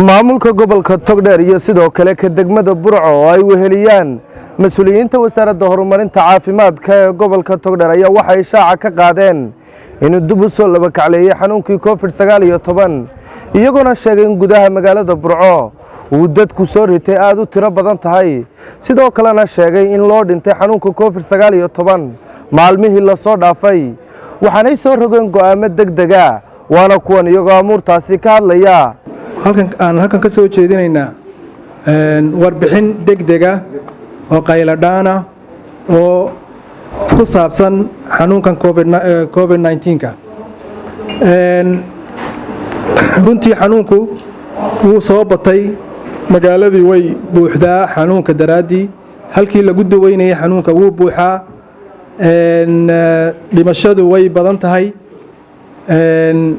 maamulka gobolka Togdheer iyo sidoo kale ka degmada Burco oo ay weheliyaan mas'uuliyiinta wasaaradda horumarinta caafimaadka ee gobolka Togdheer ayaa waxay shaaca ka qaadeen in dib u soo laba kacleeyay xanuunkii COVID-19 iyagoo sheegay in gudaha magaalada Burco uu dadku soo ritay aad u tiro badan tahay sidoo kalena sheegay in loo dhintay xanuunka COVID-19 maalmihii la soo dhaafay waxaanay soo rogeen go'aamo degdeg ah waana kuwan iyagoo amuurtaasi ka hadlaya halkan ka soo jeedinaynaa warbixin degdeg ah oo qayladhaana oo ku saabsan xanuunkan COVID-19 runtii xanuunku wuu soo batay magaaladii way buuxdaa xanuunka daraadii halkii lagu daweynayay xanuunka wuu buuxaa dhimashadu way badan tahay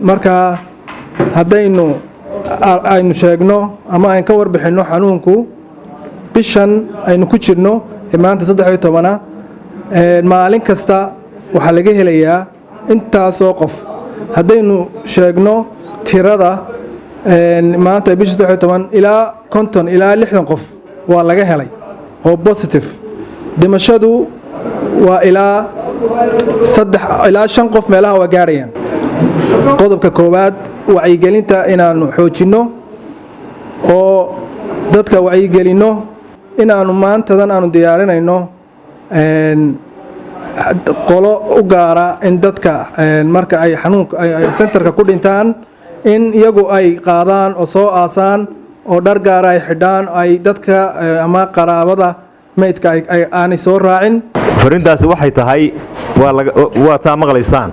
marka haddaynu aynu sheegno ama aan ka warbixinno xanuunku bishan aynu ku jirno maanta 13 maalin kasta waxaa laga helayaa intaasoo qof haddaynu sheegno tirada maanta bisha 13 ilaa 50 ilaa 60 qof waa laga helay oo positive dhimashadu waa ilaa 3 ilaa 5 qof meelaha waa gaarayaan qodobka koowaad wacyigelinta inaanu xoojinno oo dadka wacyigelinno inaanu maantadan aanu diyaarinayno qolo u gaara in dadka marka ay xanuunka centerka ku dhintaan in iyagu ay qaadaan oo soo aasaan oo dhar gaara ay xidhaan ay dadka ama qaraabada meydka aanay soo raacin farintaasi waxay tahay waa taa maqlaysaan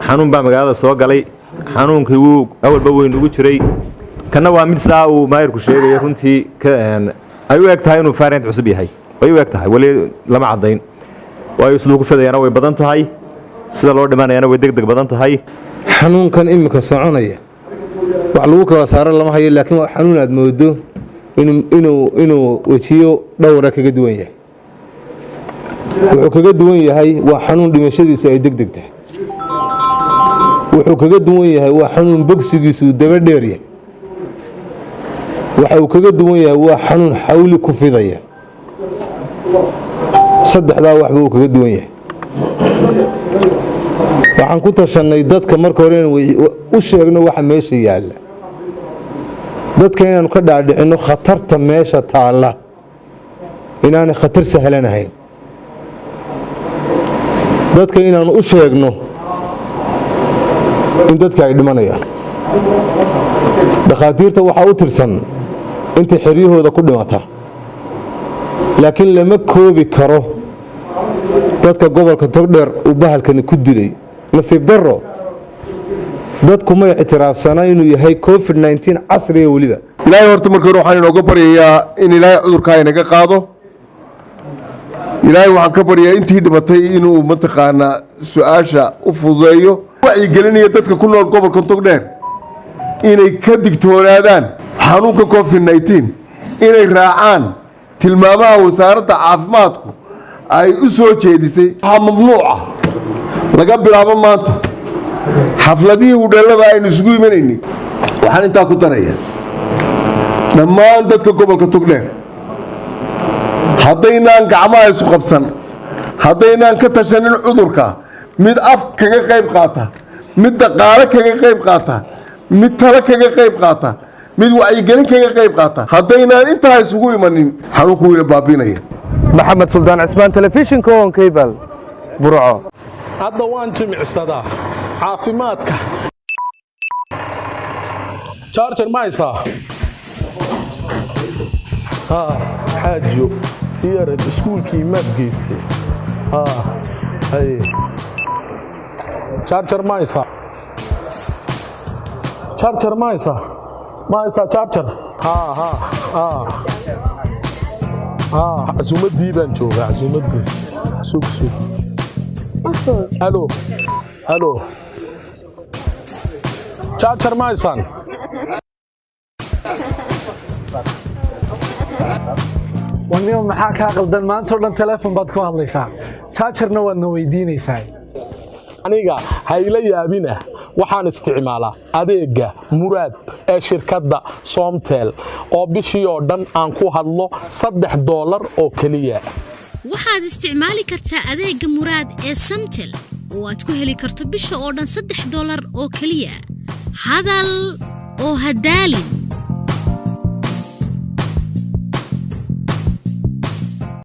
xanuun baa magaalada soo galay xanuunkii wuu awalba weyn ugu jiray kana waa mid saa uu maayirku sheegay runtii ay u eg tahay inuu variant cusub yahay way u eg tahay wali lama cadayn waayo sidoo ku fadayana way badan tahay sida loo dhimanayana way degdeg badan tahay xanuunkan imika soconaya wax lagu kala saaro lama hayo laakiin waa xanuun aad moodo inuu wajiyo dhowr kaga duwan yahay wuxuu kaga duwan yahay waa xanuun dhimashadiisu ay degdeg tahay wuxuu kaga duwan yahay waa xanuun bogsigiisu daba dheer yahay waxa uu kaga duwan yahay waa xanuun xawli ku fidaya saddexdaa waxba uu kaga duwan yahay waxaan ku tashanay dadka marka hore inaan u sheegno waxa meesha yaalla dadka inaanu ka dhaadhicino khatarta meesha taalla inaanay khatar sahlanahayn dadka inaanu u sheegno in dadka ay dhimanayaan dhakhaatiirta waxaa u tirsan intay xeryahooda ku dhimata laakiin lama koobi karo dadka gobolka Togdheer uu bahalkani ku dilay nasiib darro dadku ma ictiraafsana inuu yahay COVID-19 casriga waliba ilaahay horta markii hore waxaan inooga baryayaa in ilaahay cudurka inaga qaado ilaahay waxaan ka baryayaa intii dhimatay inuu mataqaana su'aasha u fududeeyo wacyigelinaya dadka ku nool gobolka Togdheer inay ka digtoonaadaan xanuunka COVID-19 inay raacaan tilmaamaha wasaaradda caafimaadku ay u soo jeedisay waxa mamnuuca laga bilaabo maanta xafladihii udheelada aynu isugu imanaynay waxaan intaa ku daraya dhammaan dadka gobolka Togdheer haddaynaan gacmaha isu qabsan haddaynaan ka tashanin cudurka mid af kaga qayb qaata mid dhaqaale kaga qayb qaata mid talo kaga qayb qaata mid wacyigelin kaga qayb qaata haddaynaan intaa isugu imanin xanuunku wayna baabinaya maxamed suldaan cismaan telefishinka on cable burco hadda waan jimicsadaa caafimaadka charger ma haysaa xaajo tiyarad iskuulkii maad geystay charger ma haysaa charger ma haysaa charger casuumadii baan joogaa casuumadii sug halo charger ma haysaan wanniyo maxaa kaa qaldan maanta oo dhan telefoon baad ku hadlaysaa chargerna waadna weydiinaysaa aniga ha ila yaabina waxaan isticmaalaa adeega muraad ee shirkadda Somtel oo bishii oo dhan aan ku hadlo $3 oo kaliya waxaad isticmaali kartaa adeega muraad ee Somtel oo aad ku heli karto bisha oo dhan $3 oo kaliya hadal oo hadaalin